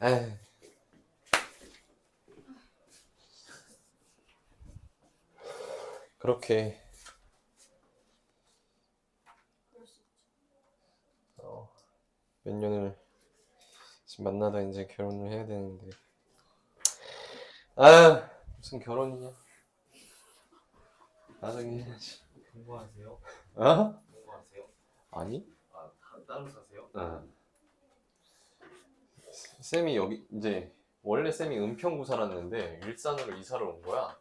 에이. 그렇게 몇 년을 지금 만나다 이제 결혼을 해야 되는데 아 무슨 결혼이냐 나중에 해야지. 공부하세요? 어? 공부하세요? 아니? 아, 따로 사세요? 응. 쌤이 여기 이제 원래 쌤이 은평구 살았는데 일산으로 이사를 온 거야.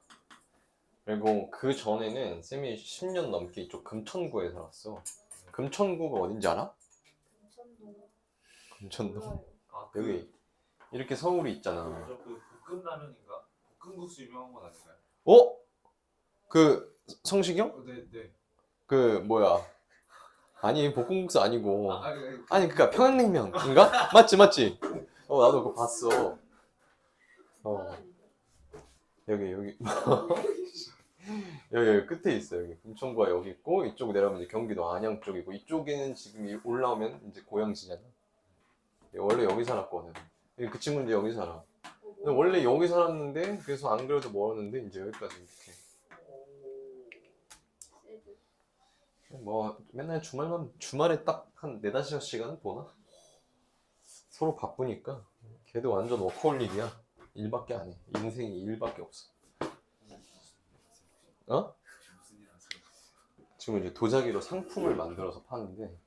그리고 그 전에는 쌤이 10년 넘게 이쪽 금천구에 살았어. 금천구가 어딘지 알아? 금천동. 금천동. 몰라요. 아, 여기 이렇게 서울이 있잖아. 그 볶음라면인가? 볶음국수 유명한 건 아닌가요? 어? 그 성시경? 네, 네. 그 뭐야? 아니 볶음국수 아니고 아니, 그니까 평양냉면인가? 맞지? 나도 그거 봤어. 여기 여기 끝에 있어. 여기 금천구가 여기 있고 이쪽 내려가면 이제 경기도 안양 쪽이고 이쪽에는 지금 올라오면 이제 고양시잖아. 원래 여기 살았거든. 그 친구는 이제 여기 살아. 근데 원래 여기 살았는데 그래서 안 그래도 멀었는데 이제 여기까지 이렇게. 뭐 맨날 주말에 딱 한 4-5시간 보나? 서로 바쁘니까 걔도 완전 워커홀릭이야. 일밖에 안 해. 인생이 일밖에 없어. 어? 무슨 일 하세요? 지금 이제 도자기로 상품을 만들어서 파는데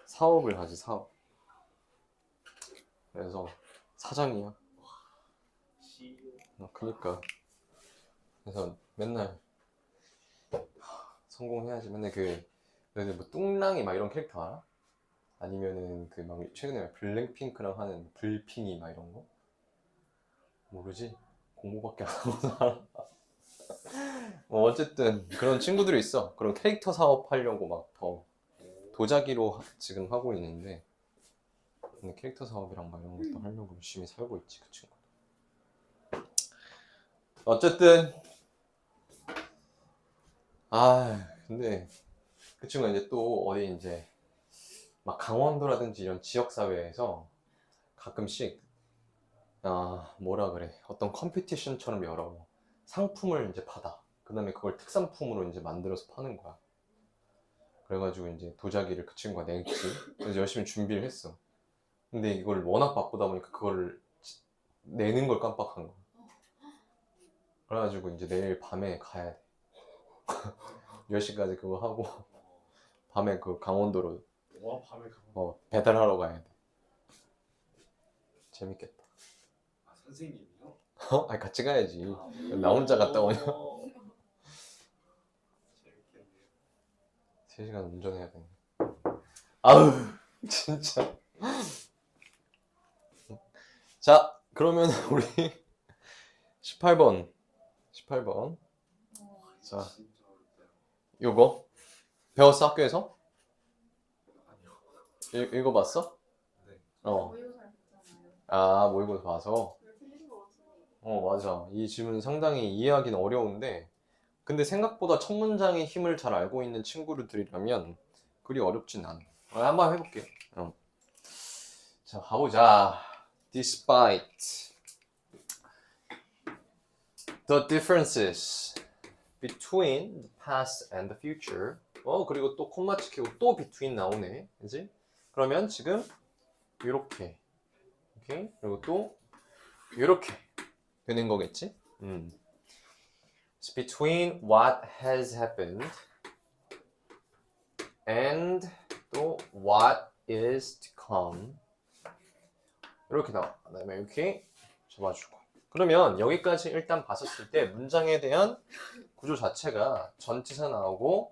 사업을 하지 사업. 그래서 사장이야. 그니까 그래서 맨날 성공해야지. 맨날 너네 뭐 뚱랑이 막 이런 캐릭터 알아? 아니면은 그 막 최근에 블랙핑크랑 하는 불핑이 막 이런 거? 모르지? 공부밖에 안 하고 살아. 뭐 어쨌든 그런 친구들이 있어. 그런 캐릭터 사업 하려고 막 더 도자기로 지금 하고 있는데 근데 캐릭터 사업이랑 막 이런 것도 하려고 열심히 살고 있지 그 친구. 어쨌든 근데 그 친구가 이제 또 어디 이제 막 강원도라든지 이런 지역 사회에서 가끔씩 뭐라 그래 어떤 컴피티션처럼 열어 상품을 이제 받아. 그 다음에 그걸 특산품으로 이제 만들어서 파는 거야. 그래가지고 이제 도자기를 그 친구가 냈지. 그래서 열심히 준비를 했어. 근데 이걸 워낙 바쁘다 보니까 그걸 내는 걸 깜빡한 거야. 그래가지고 이제 내일 밤에 가야 돼. 10시까지 그거 하고 밤에 그 강원도로 와, 밤에 가면 배달하러 가야 돼. 재밌겠다. 아, 선생님이요? 아니 같이 가야지. 나 혼자 갔다 오냐? 재밌겠네요. 3시간 운전해야 돼. 아우 진짜. 자 그러면 우리 18번 자 진짜 어렵다. 요거 배웠어 학교에서? 아니요. 읽어봤어? 네. 모의고사를 봤잖아요. 모의고사 봐서. 왜 틀린 거 같은데. 맞아. 이 질문 상당히 이해하기는 어려운데 근데 생각보다 첫 문장의 힘을 잘 알고 있는 친구들이라면 그리 어렵진 않아. 한번 해볼게. 자 가보자. Despite the differences between the past and the future. 그리고 또 콤마 찍히고 또 between 나오네. 그지? 그러면 지금 이렇게 오케이? 그리고 또 이렇게 되는 거겠지? It's between what has happened and 또 what is to come. 이렇게 나와. 그다음에 이렇게 잡아주고. 그러면 여기까지 일단 봤었을 때 문장에 대한 구조 자체가 전치사 나오고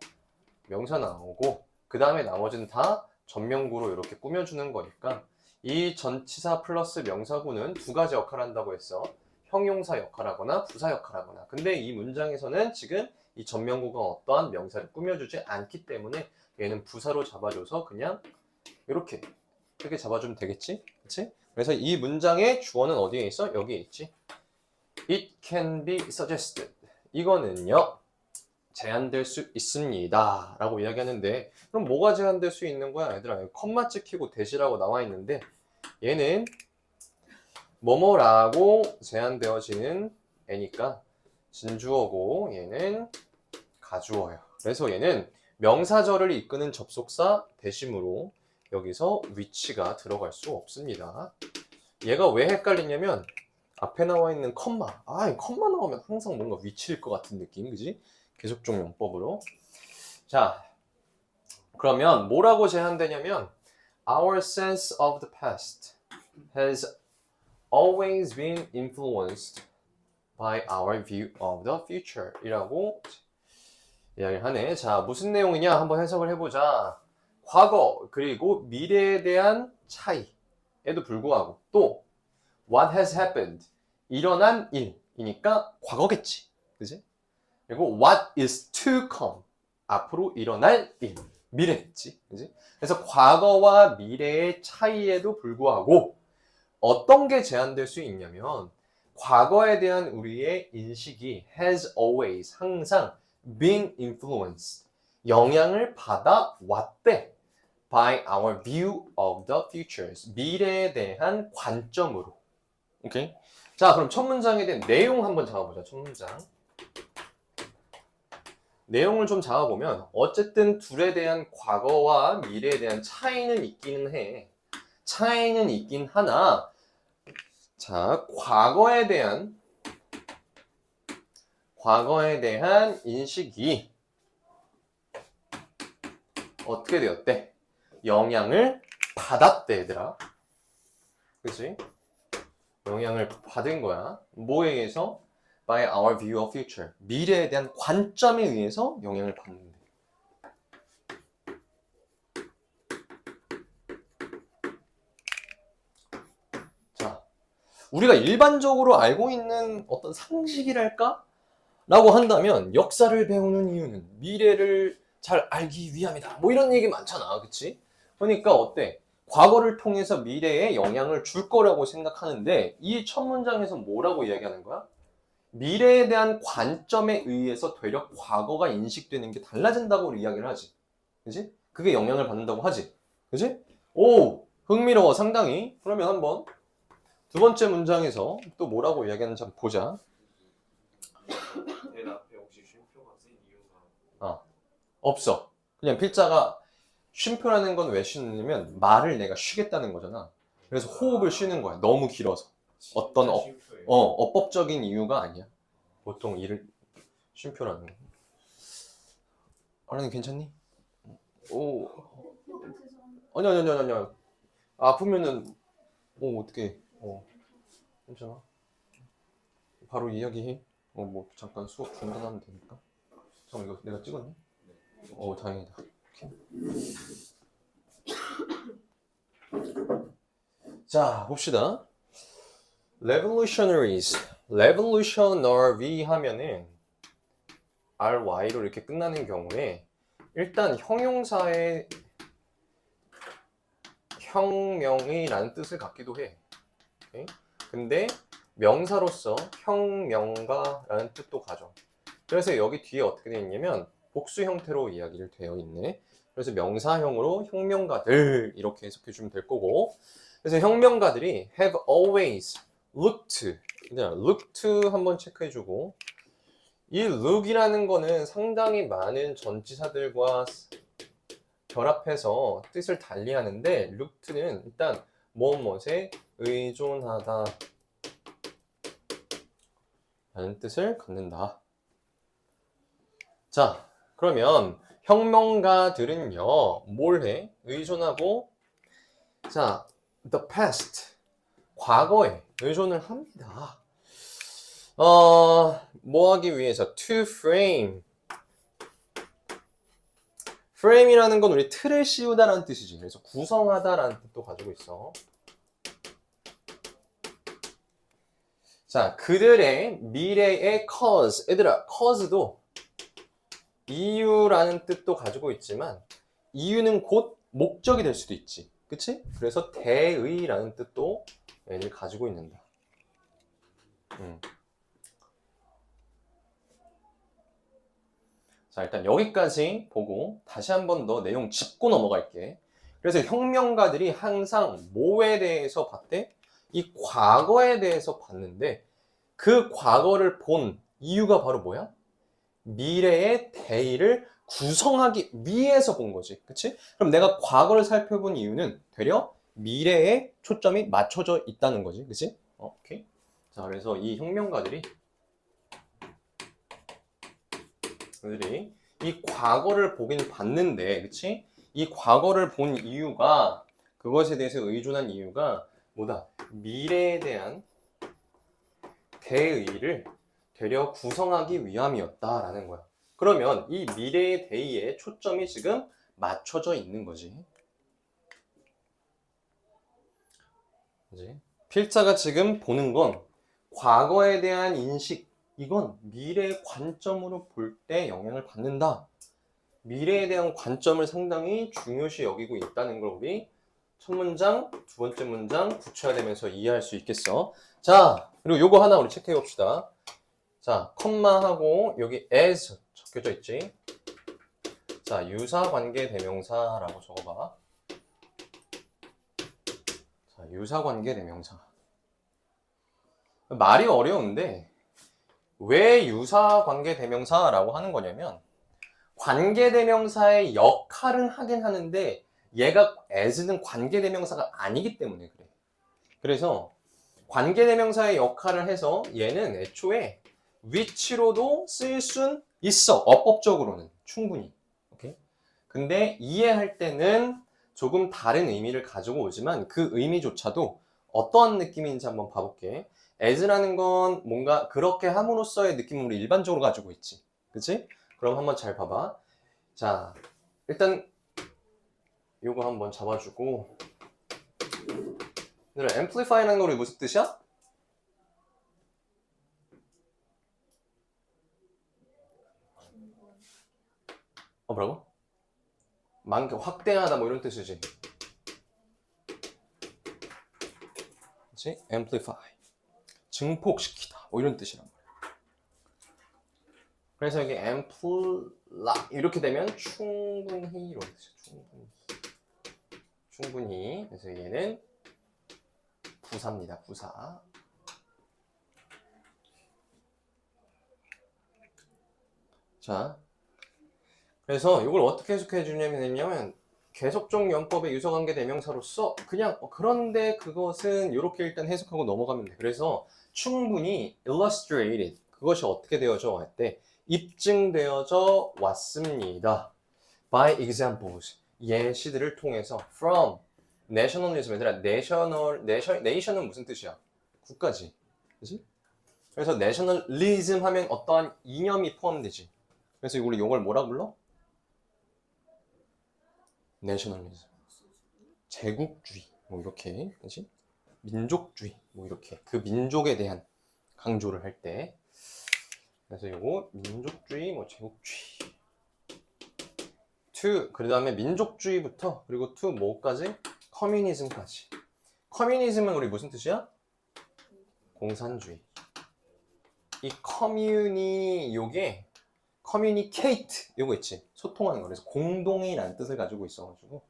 명사 나오고 그 다음에 나머지는 다 전명구로 이렇게 꾸며주는 거니까 이 전치사 플러스 명사구는 두 가지 역할을 한다고 했어. 형용사 역할하거나 부사 역할하거나. 근데 이 문장에서는 지금 이 전명구가 어떠한 명사를 꾸며주지 않기 때문에 얘는 부사로 잡아줘서 그냥 이렇게 잡아주면 되겠지? 그치? 그래서 이 문장의 주어는 어디에 있어? 여기에 있지. It can be suggested. 이거는요 제한될 수 있습니다 라고 이야기하는데 그럼 뭐가 제한될 수 있는 거야? 얘들아 콤마 찍히고 대시라고 나와 있는데 얘는 뭐뭐라고 제한되어지는 애니까 진주어고 얘는 가주어예요. 그래서 얘는 명사절을 이끄는 접속사 대심으로 여기서 which가 들어갈 수 없습니다. 얘가 왜 헷갈리냐면 앞에 나와 있는 컴마, 이 컴마 나오면 항상 뭔가 which일 것 같은 느낌, 그지? 계속종 용법으로. 자, 그러면 뭐라고 제한되냐면 Our sense of the past has always been influenced by our view of the future 이라고 이야기를 하네. 자, 무슨 내용이냐 한번 해석을 해보자. 과거 그리고 미래에 대한 차이에도 불구하고 또 what has happened 일어난 일이니까 과거겠지, 그지? 그리고 what is to come 앞으로 일어날 일 미래겠지, 그지? 그래서 과거와 미래의 차이에도 불구하고 어떤 게 제한될 수 있냐면 과거에 대한 우리의 인식이 has always 항상 been influenced 영향을 받아 왔대 by our view of the futures 미래에 대한 관점으로. 오케이? 자, 그럼 첫 문장에 대한 내용 한번 잡아보자. 첫 문장 내용을 좀 잡아보면 어쨌든 둘에 대한 과거와 미래에 대한 차이는 있기는 해. 차이는 있긴 하나 자, 과거에 대한 인식이 어떻게 되었대? 영향을 받았대, 얘들아. 그치? 영향을 받은 거야. 뭐에 의해서? By our view of future. 미래에 대한 관점에 의해서 영향을 받는데. 자, 우리가 일반적으로 알고 있는 어떤 상식이랄까? 라고 한다면 역사를 배우는 이유는 미래를 잘 알기 위함이다. 뭐 이런 얘기 많잖아. 그치? 그러니까 어때? 과거를 통해서 미래에 영향을 줄 거라고 생각하는데 이 첫 문장에서 뭐라고 이야기하는 거야? 미래에 대한 관점에 의해서 되려 과거가 인식되는 게 달라진다고 이야기를 하지. 그치? 그게 영향을 받는다고 하지. 그치? 오! 흥미로워 상당히. 그러면 한번 두 번째 문장에서 또 뭐라고 이야기하는지 한번 보자. 대답에 혹시 쉼표가 쓴 이유가 없어. 그냥 필자가 쉼표라는 건 왜 쉬느냐면 말을 내가 쉬겠다는 거잖아. 그래서 호흡을 쉬는 거야. 너무 길어서. 어떤 쉼표예요. 어법적인 이유가 아니야. 보통 이를 쉼표라는 거. 아니 괜찮니? 오. 죄송합니다. 아니야. 아프면은 어떻게? 괜찮아. 바로 이야기해. 뭐 잠깐 수업 중단하면 되니까. 잠깐 이거 내가 찍었니? 다행이다. 자, 봅시다. revolutionary 하면은 ry로 이렇게 끝나는 경우에 일단 형용사의 혁명이라는 뜻을 갖기도 해. 오케이? 근데 명사로서 혁명가라는 뜻도 가져. 그래서 여기 뒤에 어떻게 되어 있냐면 복수 형태로 이야기를 되어 있네. 그래서 명사형으로 혁명가들 이렇게 해석해 주면 될 거고. 그래서 혁명가들이 have always looked 한번 체크해 주고 이 look이라는 거는 상당히 많은 전치사들과 결합해서 뜻을 달리하는데 looked는 일단 무엇에 의존하다 라는 뜻을 갖는다. 자, 그러면 혁명가들은요 뭘 해? 의존하고 자, the past 과거에 의존을 합니다. 뭐 하기 위해서 to frame이라는 건 우리 틀을 씌우다라는 뜻이지. 그래서 구성하다라는 뜻도 가지고 있어. 자, 그들의 미래의 cause. 얘들아, cause도 이유라는 뜻도 가지고 있지만 이유는 곧 목적이 될 수도 있지. 그치? 그래서 대의라는 뜻도 얘를 가지고 있는다. 자, 일단 여기까지 보고 다시 한 번 더 내용 짚고 넘어갈게. 그래서 혁명가들이 항상 뭐에 대해서 봤대? 이 과거에 대해서 봤는데 그 과거를 본 이유가 바로 뭐야? 미래의 대의를 구성하기 위해서 본 거지. 그치? 그럼 내가 과거를 살펴본 이유는 되려 미래에 초점이 맞춰져 있다는 거지. 그치? 오케이. 자, 그래서 이 혁명가들이 이 과거를 보긴 봤는데, 그치? 이 과거를 본 이유가, 그것에 대해서 의존한 이유가 뭐다? 미래에 대한 대의를 되려 구성하기 위함이었다라는 거야. 그러면 이 미래의 대의에 초점이 지금 맞춰져 있는 거지. 그치? 필자가 지금 보는 건 과거에 대한 인식, 이건 미래의 관점으로 볼 때 영향을 받는다. 미래에 대한 관점을 상당히 중요시 여기고 있다는 걸 우리 첫 문장, 두 번째 문장 구체화되면서 이해할 수 있겠어. 자, 그리고 요거 하나 우리 체크해 봅시다. 자, 컴마하고 여기 as 적혀져 있지. 자, 유사관계 대명사라고 적어봐. 자, 유사관계 대명사. 말이 어려운데 왜 유사관계 대명사라고 하는 거냐면 관계대명사의 역할은 하긴 하는데 얘가 as는 관계대명사가 아니기 때문에 그래. 그래서 관계대명사의 역할을 해서 얘는 애초에 which로도 쓸 순 있어. 어법적으로는 충분히. 오케이? 근데 이해할 때는 조금 다른 의미를 가지고 오지만 그 의미조차도 어떠한 느낌인지 한번 봐볼게. as라는 건 뭔가 그렇게 함으로써의 느낌을 우리 일반적으로 가지고 있지. 그치? 그럼 한번 잘 봐봐. 자, 일단 요거 한번 잡아주고. 얘들아, amplify라는 건 무슨 뜻이야? 뭐라고? 확대하다 뭐 이런 뜻이지. 그치? amplify. 증폭시키다 뭐 이런 뜻이란 말이야. 그래서 여기 amply 이렇게 되면 충분히 이런 뜻이야. 충분히. 그래서 얘는 부사입니다. 부사. 자, 그래서 이걸 어떻게 해석해 주냐면 계속적 용법의 유서관계 대명사로서 그냥 그런데 그것은 이렇게 일단 해석하고 넘어가면 돼. 그래서 충분히 illustrated 그것이 어떻게 되어져 할 때 입증되어져 왔습니다. by examples 예시들을 통해서 from nationalism 얘들아 nation은 무슨 뜻이야? 국가지. 그치? 그래서 nationalism 하면 어떠한 이념이 포함되지. 그래서 우리 이걸 뭐라 불러? 내셔널리즘, 제국주의, 뭐 이렇게, 그렇지? 민족주의, 뭐 이렇게 그 민족에 대한 강조를 할 때, 그래서 요거 민족주의, 뭐 제국주의, 그 다음에 민족주의부터 그리고 뭐까지? 커뮤니즘까지. 커뮤니즘은 우리 무슨 뜻이야? 공산주의. 이 요게 communicate 요거 있지 소통하는 거. 그래서 공동이라는 뜻을 가지고 있어가지고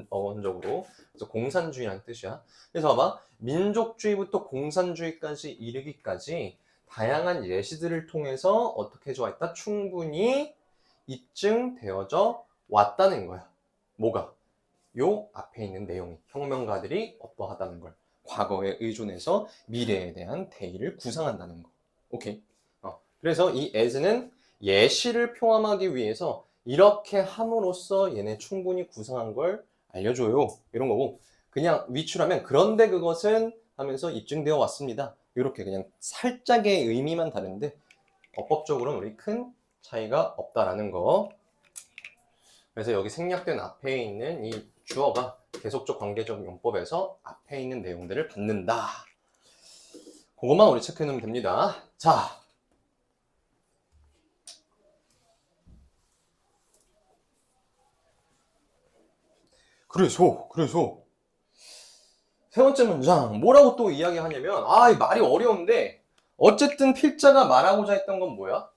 어원적으로 그래서 공산주의라는 뜻이야. 그래서 봐봐 민족주의부터 공산주의까지 이르기까지 다양한 예시들을 통해서 어떻게 좋아했다? 충분히 입증되어져 왔다는 거야. 뭐가? 요 앞에 있는 내용이 혁명가들이 어떠하다는 걸 과거에 의존해서 미래에 대한 대의를 구상한다는 거. 오케이. 그래서 이 as는 예시를 포함하기 위해서 이렇게 함으로써 얘네 충분히 구성한 걸 알려줘요. 이런 거고 그냥 위추라면 그런데 그것은 하면서 입증되어 왔습니다. 이렇게 그냥 살짝의 의미만 다른데 어법적으로는 우리 큰 차이가 없다라는 거. 그래서 여기 생략된 앞에 있는 이 주어가 계속적 관계적 용법에서 앞에 있는 내용들을 받는다. 그것만 우리 체크해 놓으면 됩니다. 자. 그래서 세 번째 문장 뭐라고 또 이야기하냐면 이 말이 어려운데 어쨌든 필자가 말하고자 했던 건 뭐야?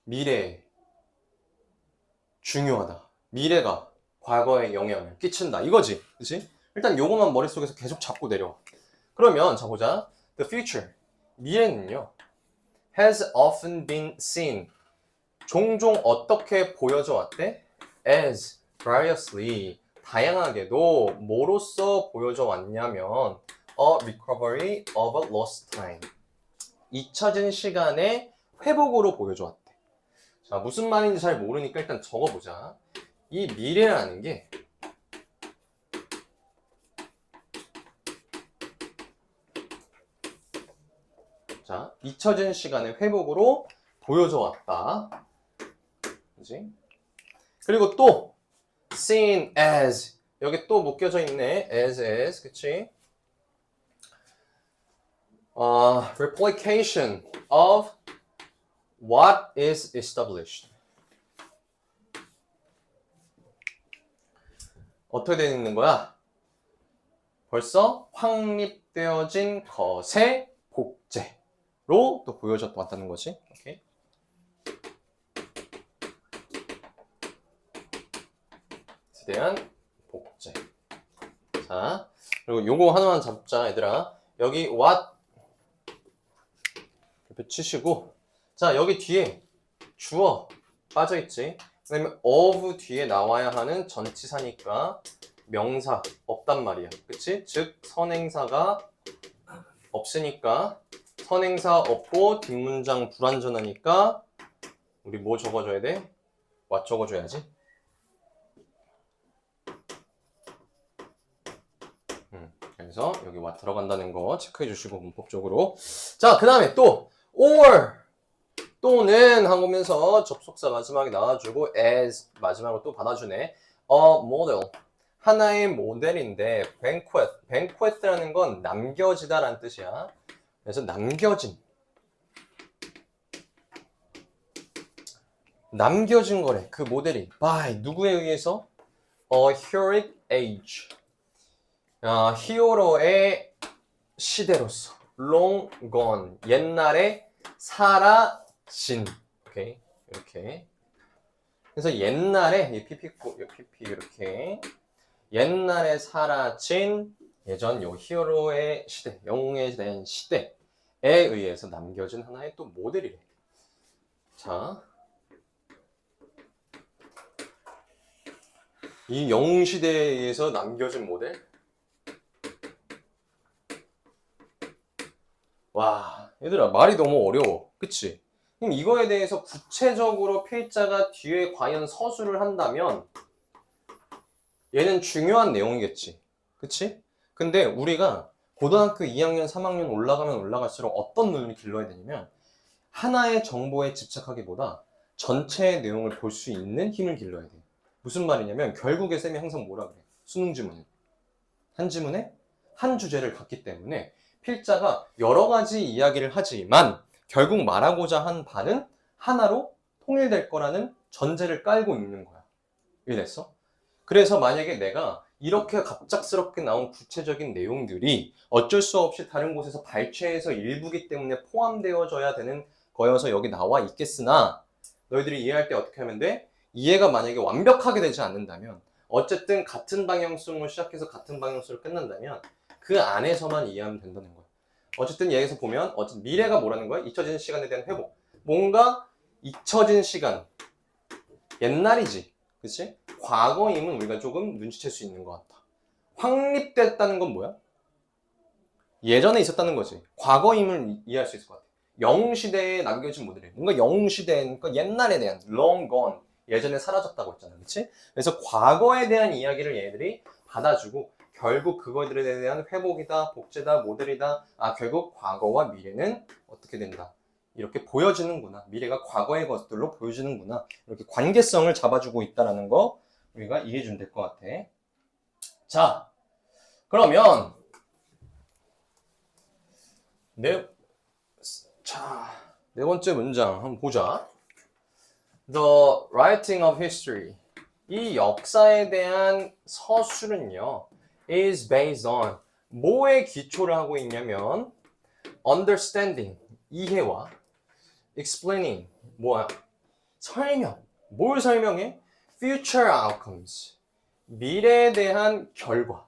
미래 중요하다. 미래가 과거에 영향을 끼친다 이거지. 그치? 일단 요것만 머릿속에서 계속 잡고 내려와. 그러면 자 보자. The future. 미래는요. has often been seen. 종종 어떻게 보여져 왔대? as variously. 다양하게도 뭐로써 보여져 왔냐면 a recovery of a lost time. 잊혀진 시간의 회복으로 보여줘 왔대. 자, 무슨 말인지 잘 모르니까 일단 적어보자. 이 미래라는 게 자, 잊혀진 시간의 회복으로 보여져 왔다. 그지? 그리고 또 seen as 여기 또 묶여져 있네. as 그치? Replication of what is established. 어떻게 되어 있는 거야? 벌써 확립되어진 것의 복제로 또 보여져 왔다는 거지. 오케이. 에 대한 복제. 자, 그리고 요거 하나만 잡자, 얘들아. 여기 what 옆에 치시고, 자, 여기 뒤에 주어 빠져있지. 그 다음에 of 뒤에 나와야 하는 전치사니까 명사 없단 말이야. 그치? 즉, 선행사가 없으니까 선행사 없고 뒷문장 불완전하니까 우리 뭐 적어줘야 돼? what 적어줘야지. 그래서 여기 what 들어간다는 거 체크해 주시고 문법적으로. 자, 그 다음에 또 or 또는 하면서 접속사 마지막에 나와주고 as 마지막으로 또 받아주네. a model 하나의 모델인데 banquet라는 건 남겨지다 라는 뜻이야. 그래서 남겨진 거래. 그 모델이 by 누구에 의해서? A heroic age 히어로의 시대로서 long gone 옛날에 사라진. 오케이 이렇게. 그래서 옛날에 이 PP 이렇게 옛날에 사라진 예전 요 히어로의 시대, 영웅에 대한 시대에 의해서 남겨진 하나의 또 모델이래. 자, 이 영웅 시대에 의해서 남겨진 모델. 와, 얘들아 말이 너무 어려워. 그치? 그럼 이거에 대해서 구체적으로 필자가 뒤에 과연 서술을 한다면 얘는 중요한 내용이겠지. 그치? 근데 우리가 고등학교 2학년, 3학년 올라가면 올라갈수록 어떤 눈을 길러야 되냐면 하나의 정보에 집착하기보다 전체의 내용을 볼 수 있는 힘을 길러야 돼. 무슨 말이냐면 결국에 쌤이 항상 뭐라 그래? 수능 지문은 한 지문에 한 주제를 갖기 때문에 필자가 여러 가지 이야기를 하지만 결국 말하고자 한 바는 하나로 통일될 거라는 전제를 깔고 있는 거야. 이해됐어? 그래서 만약에 내가 이렇게 갑작스럽게 나온 구체적인 내용들이 어쩔 수 없이 다른 곳에서 발췌해서 일부기 때문에 포함되어져야 되는 거여서 여기 나와 있겠으나 너희들이 이해할 때 어떻게 하면 돼? 이해가 만약에 완벽하게 되지 않는다면 어쨌든 같은 방향성으로 시작해서 같은 방향성으로 끝난다면 그 안에서만 이해하면 된다는 거야. 어쨌든 여기서 보면 미래가 뭐라는 거야? 잊혀진 시간에 대한 회복. 뭔가 잊혀진 시간. 옛날이지. 그치? 과거임은 우리가 조금 눈치챌 수 있는 것 같다. 확립됐다는 건 뭐야? 예전에 있었다는 거지. 과거임을 이해할 수 있을 것 같아. 영웅시대에 남겨진 모델이 뭔가 영웅시대, 그러니까 옛날에 대한 long gone, 예전에 사라졌다고 했잖아. 그치? 그래서 과거에 대한 이야기를 얘네들이 받아주고 결국 그거들에 대한 회복이다, 복제다, 모델이다. 결국 과거와 미래는 어떻게 된다. 이렇게 보여지는구나. 미래가 과거의 것들로 보여지는구나. 이렇게 관계성을 잡아주고 있다는 거 우리가 이해해 주면 될 것 같아. 자, 그러면 네 번째 문장 한번 보자. The writing of history. 이 역사에 대한 서술은요. is based on 뭐에 기초를 하고 있냐면 understanding, 이해와 explaining, 뭐야? 설명. 뭘 설명해? future outcomes. 미래에 대한 결과.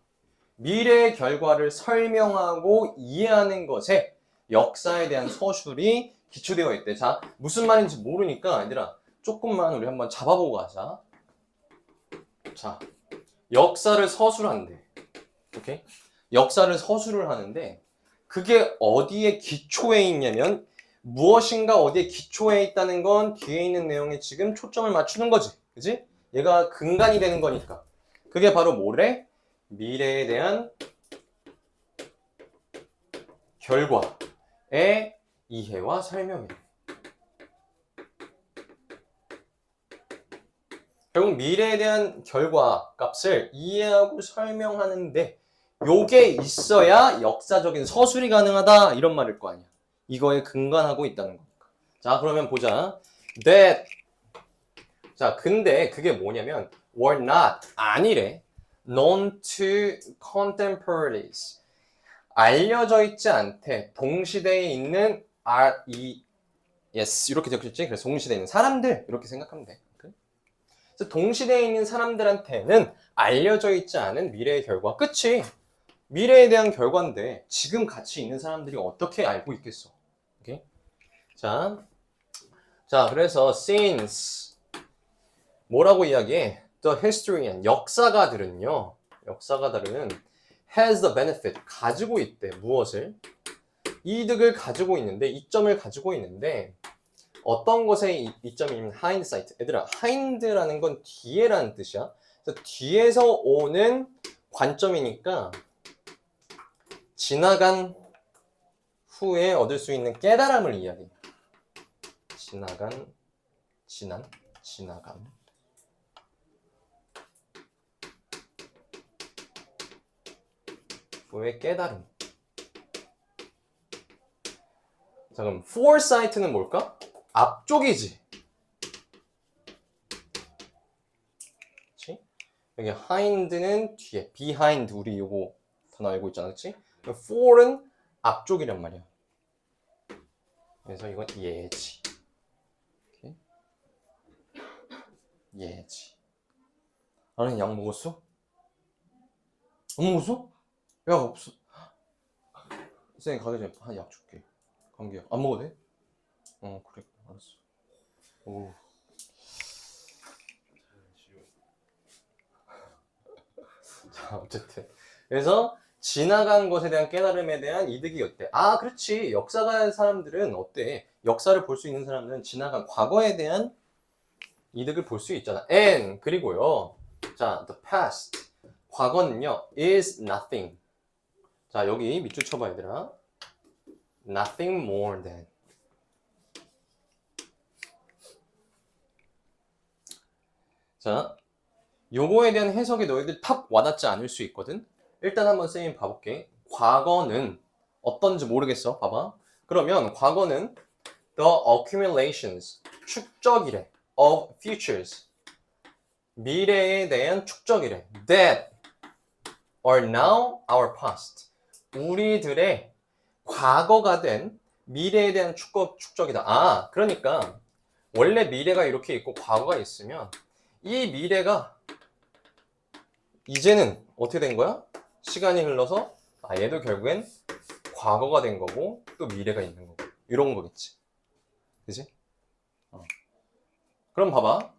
미래의 결과를 설명하고 이해하는 것에 역사에 대한 서술이 기초되어 있대. 자, 무슨 말인지 모르니까 얘들아 조금만 우리 한번 잡아보고 가자. 자, 역사를 서술한대. 오케이? 역사를 서술을 하는데 그게 어디에 기초에 있냐면 무엇인가 어디에 기초에 있다는 건 뒤에 있는 내용에 지금 초점을 맞추는 거지. 그지? 얘가 근간이 되는 거니까. 그게 바로 뭐래? 미래에 대한 결과의 이해와 설명이래. 결국 미래에 대한 결과 값을 이해하고 설명하는데 요게 있어야 역사적인 서술이 가능하다 이런 말일 거 아니야. 이거에 근간하고 있다는 거니까. 자, 그러면 보자. That 자, 근데 그게 뭐냐면 were not 아니래. known to contemporaries 알려져 있지 않대. 동시대에 있는 yes 이렇게 적혀있지. 그래서 동시대에 있는 사람들 이렇게 생각하면 돼. 그래서 동시대에 있는 사람들한테는 알려져 있지 않은 미래의 결과. 끝이. 미래에 대한 결과인데 지금 같이 있는 사람들이 어떻게 알고 있겠어? 오케이? 자, 그래서 since 뭐라고 이야기해? The historian 역사가들은요. 역사가들은 has the benefit 가지고 있대. 무엇을? 이득을 가지고 있는데 이점을 가지고 있는데 어떤 것에 이점이 있는 hindsight. 얘들아, hind라는 건 뒤에라는 뜻이야. 그래서 뒤에서 오는 관점이니까 지나간 후에 얻을 수 있는 깨달음을 이야기해. 지나간. 후의 깨달음. 자, 그럼 foresight는 뭘까? 앞쪽이지. 그치? 여기 hind는 뒤에, behind 우리 요거 단어 알고 있잖아, 그치? for는 앞쪽이란 말이야. 그래서 이건 예지. 오케이? 예지. 나는 약 먹었어? 안 먹었어? 약 없어. 선생님 가기 전에 한 약 줄게. 감기약. 안 먹어도 돼? 그래. 알았어. 오. 자, 어쨌든. 그래서 지나간 것에 대한 깨달음에 대한 이득이 어때? 아, 그렇지. 역사가 사람들은 어때? 역사를 볼 수 있는 사람들은 지나간 과거에 대한 이득을 볼 수 있잖아. And 그리고요. 자, the past. 과거는요. is nothing. 자, 여기 밑줄 쳐봐 얘들아. Nothing more than. 자, 요거에 대한 해석이 너희들 탁 와닿지 않을 수 있거든. 일단 한번 쌤이 봐볼게. 과거는 어떤지 모르겠어. 봐봐. 그러면 과거는 the accumulations, 축적이래. of futures, 미래에 대한 축적이래. that are now our past, 우리들의 과거가 된 미래에 대한 축적이다. 아, 그러니까 원래 미래가 이렇게 있고 과거가 있으면 이 미래가 이제는 어떻게 된 거야? 시간이 흘러서 얘도 결국엔 과거가 된 거고 또 미래가 있는 거고 이런 거겠지. 그치? 그럼 봐봐.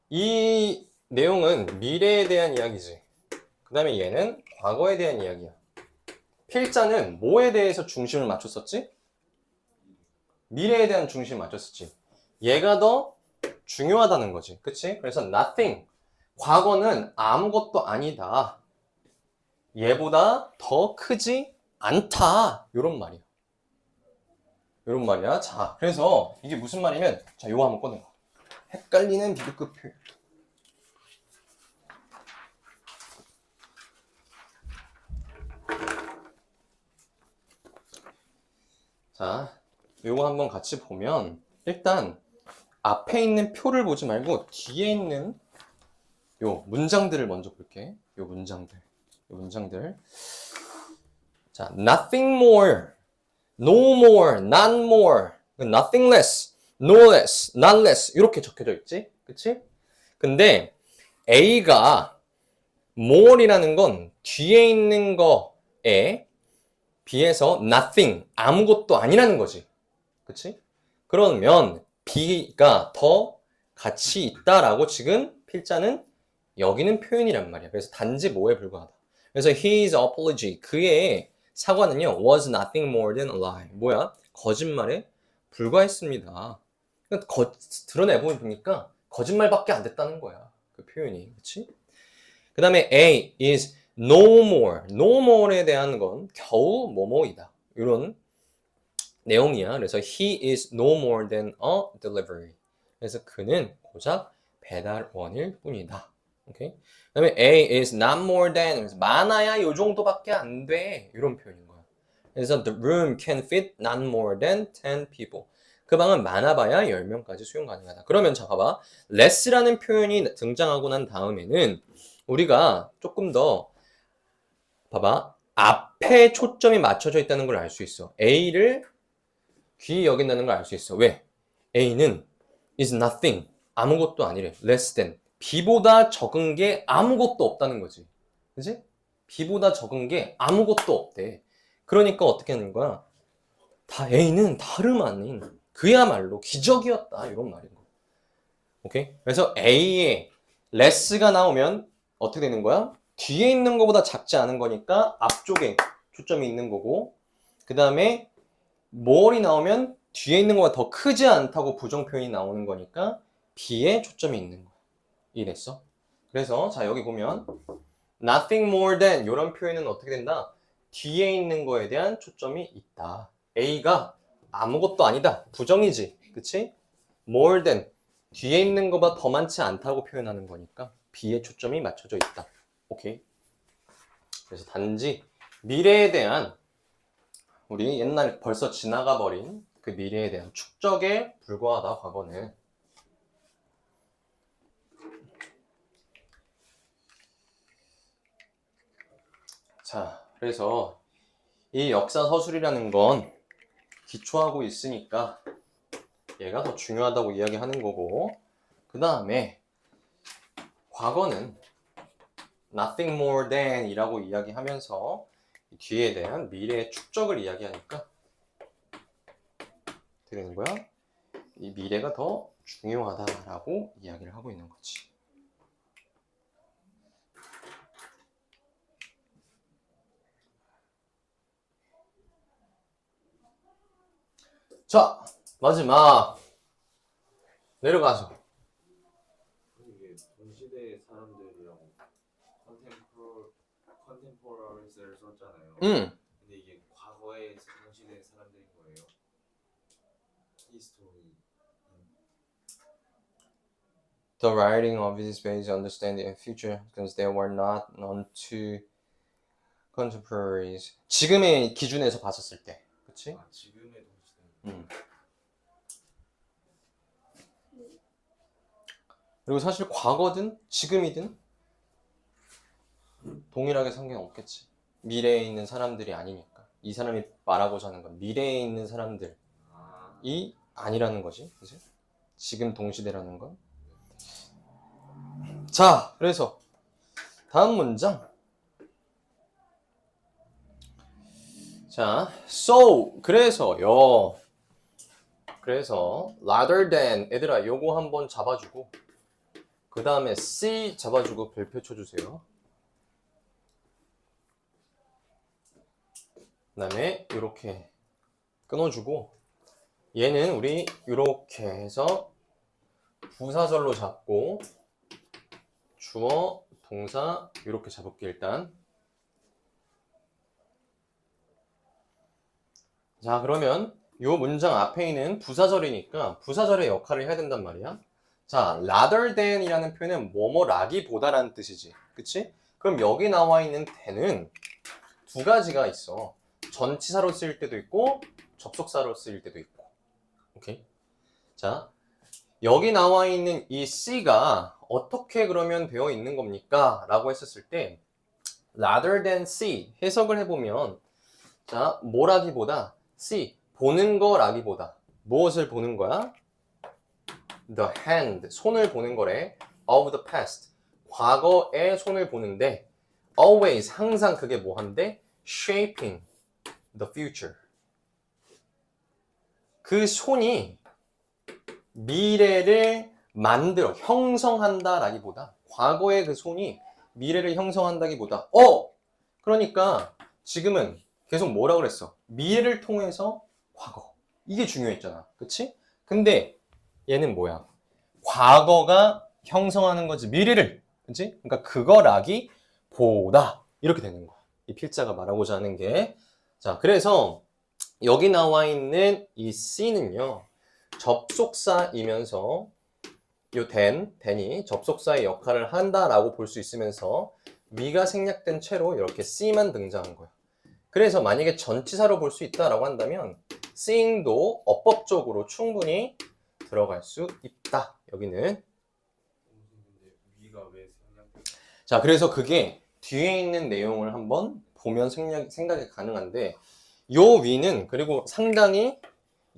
이 내용은 미래에 대한 이야기지. 그 다음에 얘는 과거에 대한 이야기야. 필자는 뭐에 대해서 중심을 맞췄었지? 미래에 대한 중심을 맞췄었지. 얘가 더 중요하다는 거지. 그치? 그래서 nothing. 과거는 아무것도 아니다. 얘보다 더 크지 않다. 요런 말이야. 요런 말이야. 자, 그래서 이게 무슨 말이면, 자, 요거 한번 꺼내봐. 헷갈리는 비교급 표현. 자, 요거 한번 같이 보면, 일단, 앞에 있는 표를 보지 말고, 뒤에 있는 요 문장들을 먼저 볼게. 요 문장들. 자, nothing more, no more, not more, nothing less, no less, not less 이렇게 적혀져 있지? 그치? 근데 A가 more이라는 건 뒤에 있는 거에 비해서 nothing, 아무것도 아니라는 거지. 그치? 그러면 B가 더 가치 있다라고 지금 필자는 여기는 표현이란 말이야. 그래서 단지 뭐에 불과하다. 그래서 his apology, 그의 사과는요, was nothing more than a lie. 뭐야? 거짓말에 불과했습니다. 그러니까 드러내보니까 거짓말밖에 안 됐다는 거야. 그 표현이. 그치? 그 다음에 A is no more. no more에 대한 건 겨우 뭐뭐이다. 이런 내용이야. 그래서 he is no more than a delivery. 그래서 그는 고작 배달원일 뿐이다. 오케이? 그 다음에 A is not more than. 그래서 많아야 요 정도밖에 안 돼. 이런 표현인 거야. 그래서 the room can fit not more than 10 people. 그 방은 많아봐야 10명까지 수용 가능하다. 그러면 자 봐봐. less라는 표현이 등장하고 난 다음에는 우리가 조금 더 봐봐. 앞에 초점이 맞춰져 있다는 걸 알 수 있어. A를 귀히 여긴다는 걸 알 수 있어. 왜? A는 is nothing. 아무것도 아니래. less than. B보다 적은 게 아무것도 없다는 거지. 그치? B보다 적은 게 아무것도 없대. 그러니까 어떻게 하는 거야? A는 다름 아닌 그야말로 기적이었다. 이런 말인 거야. 오케이? 그래서 A에 less가 나오면 어떻게 되는 거야? 뒤에 있는 것보다 작지 않은 거니까 앞쪽에 초점이 있는 거고, 그 다음에 more이 나오면 뒤에 있는 것보다 더 크지 않다고 부정 표현이 나오는 거니까 B에 초점이 있는 거야. 이해됐어? 그래서 자 여기 보면 nothing more than 이런 표현은 어떻게 된다? 뒤에 있는 거에 대한 초점이 있다. A가 아무것도 아니다. 부정이지. 그치? more than 뒤에 있는 것보다 더 많지 않다고 표현하는 거니까 B에 초점이 맞춰져 있다. 오케이. 그래서 단지 미래에 대한 우리 옛날 벌써 지나가 버린 그 미래에 대한 축적에 불과하다. 과거는. 자, 그래서 이 역사 서술이라는 건 기초하고 있으니까 얘가 더 중요하다고 이야기하는 거고, 그 다음에 과거는 nothing more than 이라고 이야기하면서 뒤에 대한 미래의 축적을 이야기하니까 어떻게 되는 거야? 이 미래가 더 중요하다라고 이야기를 하고 있는 거지. 자, 마지막 내려가서 이게 동시대 사람들이랑 컨템포러리스를 썼잖아요. 근데 이게 과거의 동시대 사람들인 거예요. 히스토리. The writing of this page understanding and future because they were not known to contemporaries. 지금의 기준에서 봤었을 때, 그렇지? 아, 지금의 동시대. 그리고 사실 과거든 지금이든 동일하게 상관없겠지. 미래에 있는 사람들이 아니니까. 이 사람이 말하고자 하는 건 미래에 있는 사람들이 아니라는 거지. 그치? 지금 동시대라는 건. 자, 그래서 다음 문장. 자, so 그래서요. 그래서 rather than 얘들아 요거 한번 잡아주고 그 다음에 C 잡아주고 별표 쳐주세요. 그 다음에 이렇게 끊어주고 얘는 우리 이렇게 해서 부사절로 잡고 주어, 동사 이렇게 잡을게 일단. 자 그러면 이 문장 앞에 있는 부사절이니까 부사절의 역할을 해야 된단 말이야. 자, rather than 이라는 표현은 뭐뭐라기보다라는 뜻이지. 그치? 그럼 여기 나와 있는 then은 두 가지가 있어. 전치사로 쓰일 때도 있고 접속사로 쓰일 때도 있고. 오케이? 자, 여기 나와 있는 이 C가 어떻게 그러면 되어 있는 겁니까? 라고 했었을 때 rather than C 해석을 해보면 자, 뭐라기보다 C, 보는 거라기보다 무엇을 보는 거야? The hand, 손을 보는 거래. Of the past, 과거의 손을 보는데 always 항상 그게 뭐 한대? shaping the future. 그 손이 미래를 만들어 형성한다라기보다 과거의 그 손이 미래를 형성한다기보다 그러니까 지금은 계속 뭐라 그랬어? 미래를 통해서 과거. 이게 중요했잖아. 그치? 근데 얘는 뭐야? 과거가 형성하는 거지 미래를. 그치? 그러니까 그거라기 보다 이렇게 되는 거야. 이 필자가 말하고자 하는 게. 자, 그래서 여기 나와 있는 이 C는요. 접속사이면서 요 then이 접속사의 역할을 한다라고 볼 수 있으면서 위가 생략된 채로 이렇게 C만 등장한 거야. 그래서 만약에 전치사로 볼 수 있다라고 한다면 seeing도 어법적으로 충분히 들어갈 수 있다. 여기는. 근데 위가 왜 생략돼요? 자, 그래서 그게 뒤에 있는 내용을 한번 보면 생각이 가능한데 요 위는 그리고 상당히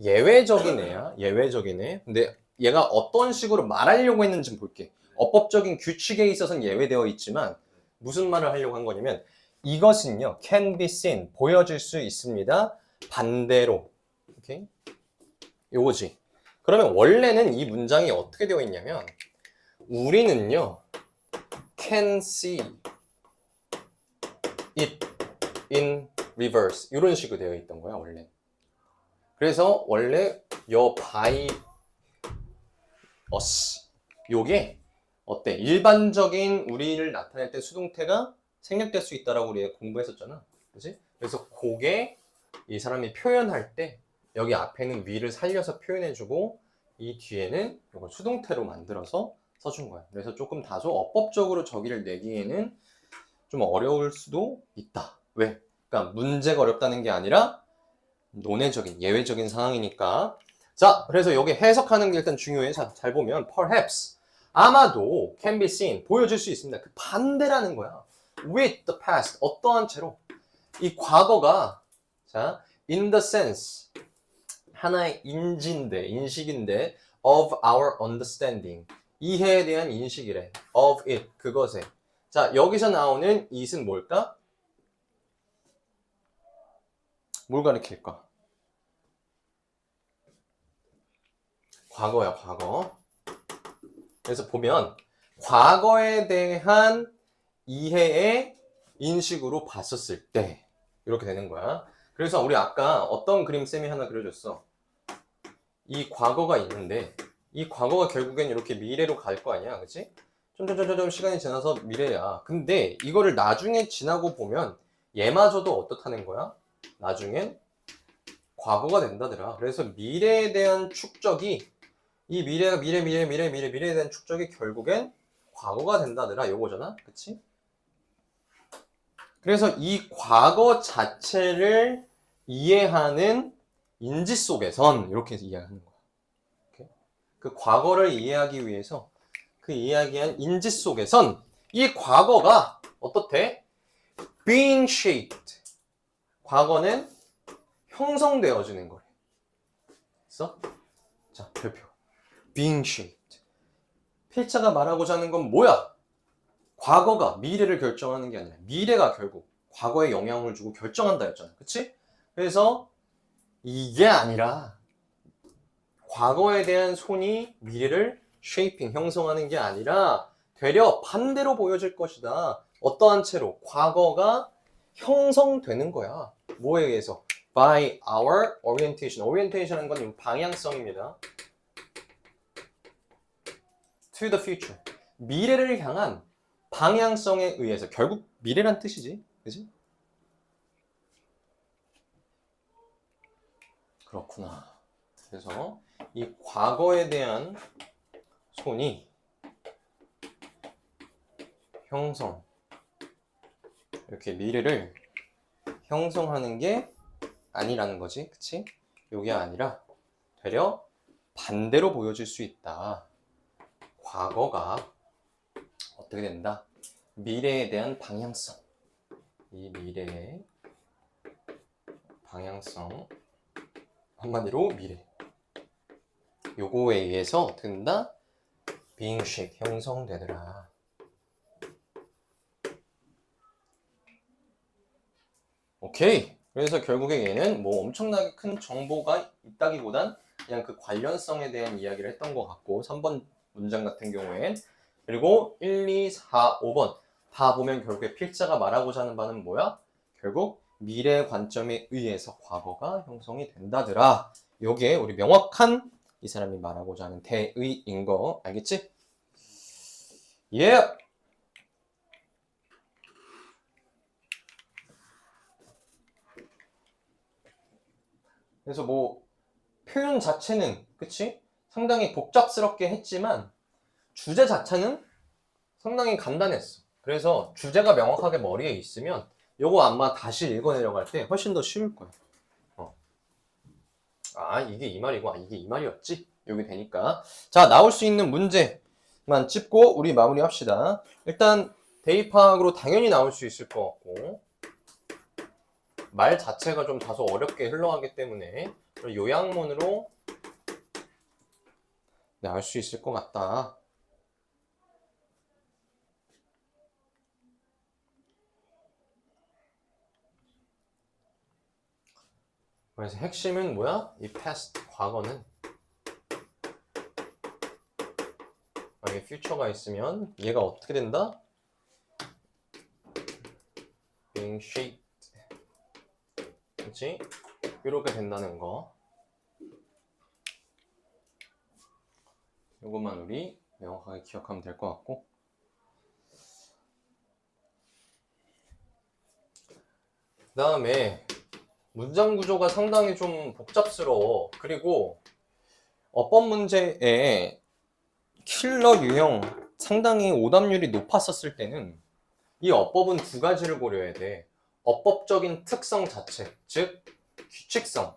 예외적인 애야. 예외적인 애. 근데 얘가 어떤 식으로 말하려고 했는지 볼게. 어법적인 규칙에 있어서는 예외되어 있지만 무슨 말을 하려고 한 거냐면 이것은요. can be seen. 보여질 수 있습니다. 반대로. 오케이? 요거지. 그러면 원래는 이 문장이 어떻게 되어 있냐면 우리는요. can see it in reverse. 이런 식으로 되어 있던 거야, 원래. 그래서 원래 your by us 요게 어때? 일반적인 우리를 나타낼 때 수동태가 생략될 수 있다라고 우리가 공부했었잖아. 그치? 그래서 그게 이 사람이 표현할 때 여기 앞에는 위를 살려서 표현해주고 이 뒤에는 이걸 수동태로 만들어서 써준 거야. 그래서 조금 다소 어법적으로 저기를 내기에는 좀 어려울 수도 있다. 왜? 그러니까 문제가 어렵다는 게 아니라 논외적인, 예외적인 상황이니까. 자, 그래서 여기 해석하는 게 일단 중요해. 자, 잘 보면 perhaps, 아마도 can be seen, 보여줄 수 있습니다. 그 반대라는 거야. with the past, 어떠한 채로. 이 과거가, 자, in the sense, 하나의 인식인데, of our understanding, 이해에 대한 인식이래. of it, 그것에. 자, 여기서 나오는 it은 뭘까? 뭘 가리킬까? 과거야, 과거. 그래서 보면 과거에 대한 이해의 인식으로 봤었을 때 이렇게 되는 거야. 그래서 우리 아까 어떤 그림 쌤이 하나 그려줬어. 이 과거가 있는데 이 과거가 결국엔 이렇게 미래로 갈 거 아니야, 그치? 좀 시간이 지나서 미래야. 근데 이거를 나중에 지나고 보면 얘마저도 어떻다는 거야? 나중엔 과거가 된다더라. 그래서 미래에 대한 축적이 이 미래가 미래에 대한 축적이 결국엔 과거가 된다더라. 요거잖아. 그치? 그래서 이 과거 자체를 이해하는 인지 속에선 이렇게 이해하는 거야. 이렇게. 그 과거를 이해하기 위해서 그 이야기한 인지 속에선 이 과거가 어떻대? being shaped. 과거는 형성되어지는 거래. 됐어? 자, 별표. being shaped. 필자가 말하고자 하는 건 뭐야? 과거가 미래를 결정하는 게 아니라 미래가 결국 과거에 영향을 주고 결정한다 했잖아. 그치? 그래서 이게 아니라 과거에 대한 손이 미래를 shaping, 형성하는 게 아니라 되려 반대로 보여질 것이다. 어떠한 채로? 과거가 형성되는 거야. 뭐에 의해서? By our orientation. orientation은 건 방향성입니다. To the future. 미래를 향한 방향성에 의해서. 결국 미래란 뜻이지. 그지? 그렇구나. 그래서 이 과거에 대한 손이 형성, 이렇게 미래를 형성하는 게 아니라는 거지. 그치? 요게 아니라 되려 반대로 보여질 수 있다. 과거가 어떻게 된다? 미래에 대한 방향성. 이 미래의 방향성. 한마디로 미래. 요거에 의해서 어떻게 된다? being shaped, 형성되더라. 오케이. 그래서 결국에 얘는 뭐 엄청나게 큰 정보가 있다기보단 그냥 그 관련성에 대한 이야기를 했던 것 같고 3번 문장 같은 경우엔 그리고 1, 2, 4, 5번 다 보면 결국에 필자가 말하고자 하는 바는 뭐야? 결국 미래 관점에 의해서 과거가 형성이 된다더라. 요게 우리 명확한 이 사람이 말하고자 하는 대의인 거 알겠지? 예. 그래서 뭐 표현 자체는 그치? 상당히 복잡스럽게 했지만 주제 자체는 상당히 간단했어. 그래서 주제가 명확하게 머리에 있으면 요거 아마 다시 읽어 내려갈 때 훨씬 더 쉬울 거야. 아 이게 이 말이고 아 이게 이 말이었지? 여기 되니까 자 나올 수 있는 문제만 짚고 우리 마무리 합시다. 일단 대입학으로 당연히 나올 수 있을 것 같고 말 자체가 좀 다소 어렵게 흘러가기 때문에 요약문으로 나올 수 있을 것 같다. 그래서 핵심은 뭐야? 이 past, 과거는 만약에 future가 있으면 얘가 어떻게 된다? being shaped 그치? 이렇게 된다는 거 이것만 우리 명확하게 기억하면 될 것 같고 그 다음에 문장 구조가 상당히 좀 복잡스러워. 그리고 어법 문제에 킬러 유형 상당히 오답률이 높았었을 때는 이 어법은 두 가지를 고려해야 돼. 어법적인 특성 자체, 즉 규칙성을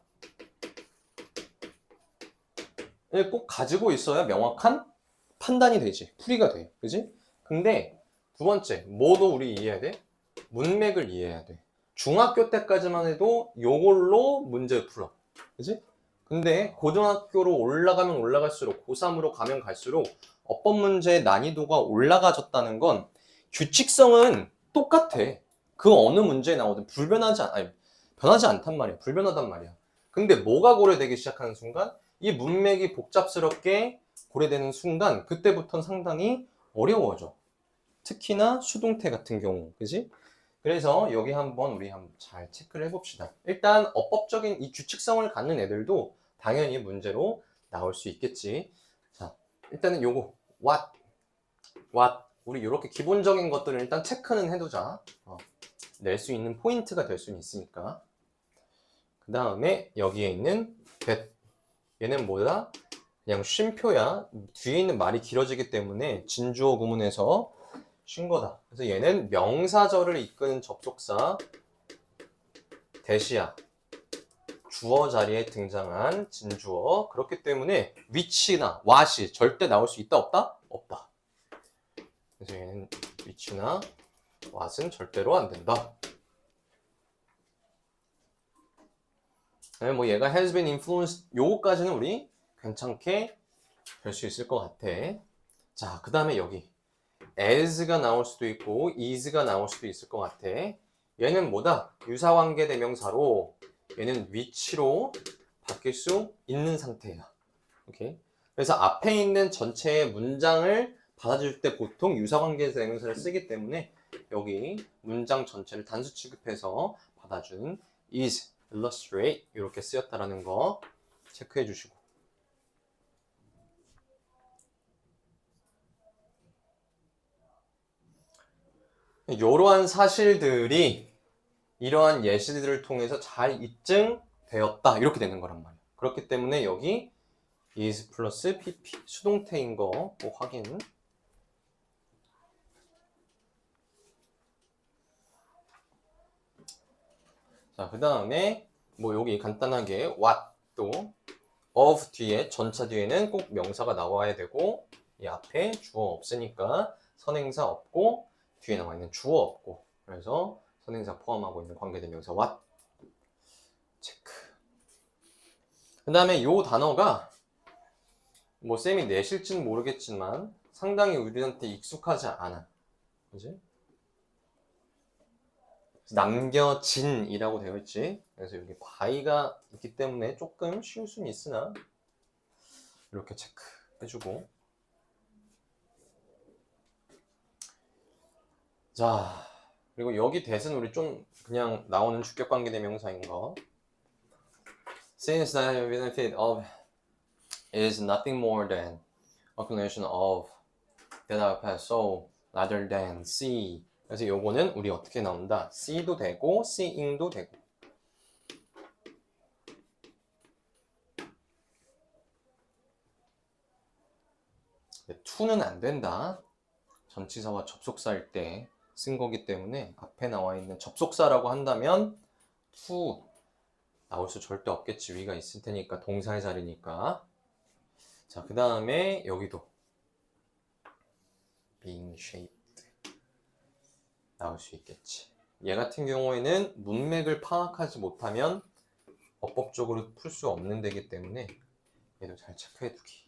꼭 가지고 있어야 명확한 판단이 되지. 풀이가 돼. 그지? 근데 두 번째, 뭐도 우리 이해해야 돼? 문맥을 이해해야 돼. 중학교 때까지만 해도 요걸로 문제 풀어. 그지? 근데 고등학교로 올라가면 올라갈수록 고3으로 가면 갈수록 어법 문제의 난이도가 올라가졌다는 건 규칙성은 똑같아. 그 어느 문제에 나오든 변하지 않단 말이야. 불변하단 말이야. 근데 뭐가 고려되기 시작하는 순간 이 문맥이 복잡스럽게 고려되는 순간 그때부터는 상당히 어려워져. 특히나 수동태 같은 경우. 그지? 그래서 여기 한번 우리 한번 잘 체크를 해봅시다. 일단 어법적인 이 규칙성을 갖는 애들도 당연히 문제로 나올 수 있겠지. 자, 일단은 요거 what 우리 이렇게 기본적인 것들을 일단 체크는 해두자. 낼 수 있는 포인트가 될 수는 있으니까. 그 다음에 여기에 있는 that 얘는 뭐다? 그냥 쉼표야. 뒤에 있는 말이 길어지기 때문에 진주어 구문에서 쉰 거다. 그래서 얘는 명사절을 이끄는 접속사 대시야. 주어 자리에 등장한 진주어. 그렇기 때문에 which나 what이 절대 나올 수 있다 없다? 없다. 그래서 얘는 which나 what은 절대로 안 된다. 뭐 얘가 has been influenced 요거까지는 우리 괜찮게 될 수 있을 것 같아. 자, 그 다음에 여기 as가 나올 수도 있고 is가 나올 수도 있을 것 같아. 얘는 뭐다? 유사관계 대명사로 얘는 which로 바뀔 수 있는 상태야. 오케이. 그래서 앞에 있는 전체의 문장을 받아줄 때 보통 유사관계 대명사를 쓰기 때문에 여기 문장 전체를 단수 취급해서 받아준 is, illustrate 이렇게 쓰였다라는 거 체크해 주시고. 이러한 사실들이 이러한 예시들을 통해서 잘 입증되었다 이렇게 되는 거란 말이야. 그렇기 때문에 여기 is 플러스 pp 수동태인 거 꼭 확인. 자, 그 다음에 뭐 여기 간단하게 what도 of 뒤에 전차 뒤에는 꼭 명사가 나와야 되고 이 앞에 주어 없으니까 선행사 없고 뒤에 나와 있는 주어 없고 그래서 선행사 포함하고 있는 관계대명사 what 체크. 그 다음에 요 단어가 뭐 쌤이 내실지는 모르겠지만 상당히 우리한테 익숙하지 않아. 그지? 남겨진이라고 되어 있지. 그래서 여기 by가 있기 때문에 조금 쉬울 수는 있으나 이렇게 체크해주고. 자, 그리고 여기 that은 우리 좀 그냥 나오는 주격관계대명사인 거. Since the benefit of is nothing more than a combination of that past so rather than C. 그래서 요거는 우리 어떻게 나온다? C도 되고 Cing도 되고. to는 안 된다. 전치사와 접속사일 때 쓴 거기 때문에 앞에 나와 있는 접속사라고 한다면 to 나올 수 절대 없겠지. 위가 있을 테니까 동사의 자리니까. 자, 그 다음에 여기도 being shaped 나올 수 있겠지. 얘 같은 경우에는 문맥을 파악하지 못하면 어법적으로 풀 수 없는 데기 때문에 얘도 잘 체크해 두기.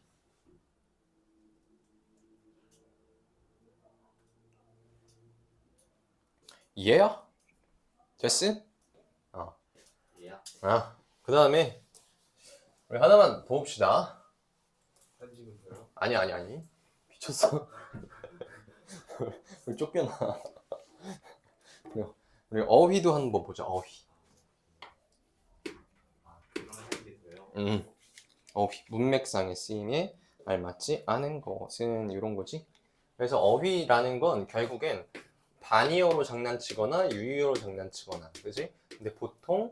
얘야? 됐어? 예. 그 다음에 우리 하나만 더 봅시다. 편집은 돼요? 아니 미쳤어. 우리 쫓겨나. 우리 어휘도 한번 보자. 어휘. 그런 게 돼요? 어휘. 문맥상의 쓰임에 알맞지 않은 것은 이런 거지. 그래서 어휘라는 건 결국엔 반이어로 장난치거나 유의어로 장난치거나, 그지? 근데 보통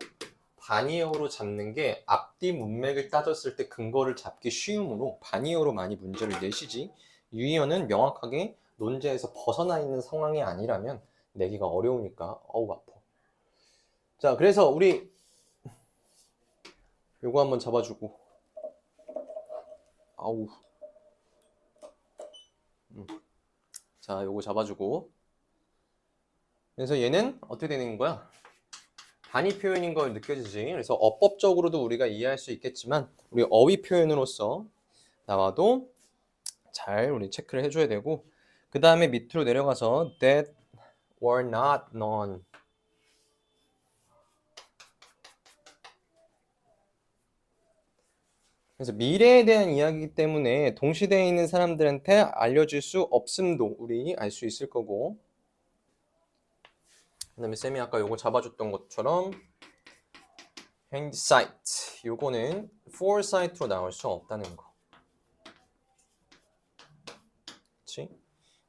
반이어로 잡는 게 앞뒤 문맥을 따졌을 때 근거를 잡기 쉬우므로 반이어로 많이 문제를 내시지. 유의어는 명확하게 논제에서 벗어나 있는 상황이 아니라면 내기가 어려우니까 어우 아파. 자, 그래서 우리 요거 한번 잡아주고. 아우. 자, 요거 잡아주고. 그래서 얘는 어떻게 되는 거야? 단위 표현인 걸 느껴지지. 그래서 어법적으로도 우리가 이해할 수 있겠지만 우리 어휘 표현으로서 나와도 잘 우리 체크를 해줘야 되고, 그 다음에 밑으로 내려가서 that were not known. 그래서 미래에 대한 이야기이기 때문에 동시대에 있는 사람들한테 알려줄 수 없음도 우리 알 수 있을 거고, 그 다음에 쌤이 아까 요거 잡아줬던 것처럼 hindsight, 요거는 foresight로 나올 수 없다는 거. 그치?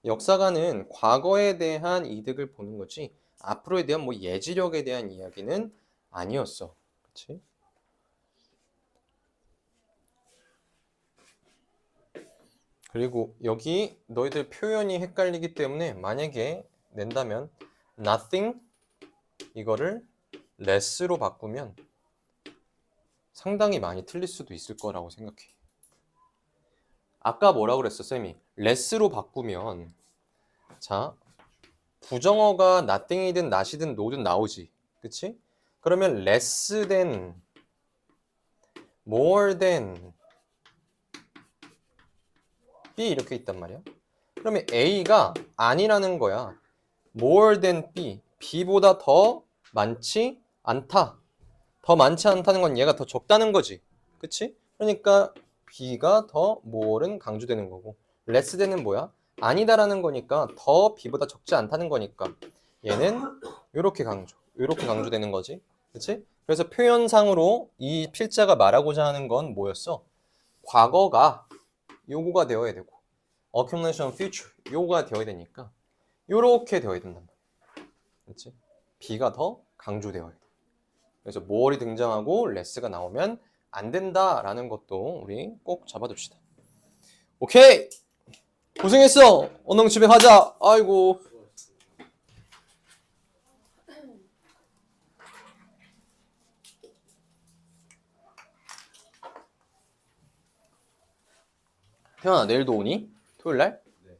역사가는 과거에 대한 이득을 보는 거지 앞으로에 대한 뭐 예지력에 대한 이야기는 아니었어. 그치? 그리고 여기 너희들 표현이 헷갈리기 때문에 만약에 낸다면 nothing 이거를 less로 바꾸면 상당히 많이 틀릴 수도 있을 거라고 생각해. 아까 뭐라고 그랬어, 쌤이? less로 바꾸면 자, 부정어가 nothing이든 not이든 no든 나오지. 그치? 그러면 less than, more than B 이렇게 있단 말이야. 그러면 A가 아니라는 거야. more than B, B보다 더 많지 않다. 더 많지 않다는 건 얘가 더 적다는 거지. 그치? 그러니까 B가 더 more는 강조되는 거고, less than은 뭐야? 아니다라는 거니까 더 B보다 적지 않다는 거니까 얘는 이렇게 강조되는 거지. 그치? 그래서 표현상으로 이 필자가 말하고자 하는 건 뭐였어? 과거가 요거가 되어야 되고 accumulation future 요거가 되어야 되니까 요렇게 되어야 된단 말이야. 그치? B가 더 강조되어야 돼. 그래서 more이 등장하고 less가 나오면 안 된다라는 것도 우리 꼭 잡아둡시다. 오케이! 고생했어! 언능 집에 가자! 아이고. 태연아, 내일도 오니? 토요일날? 네.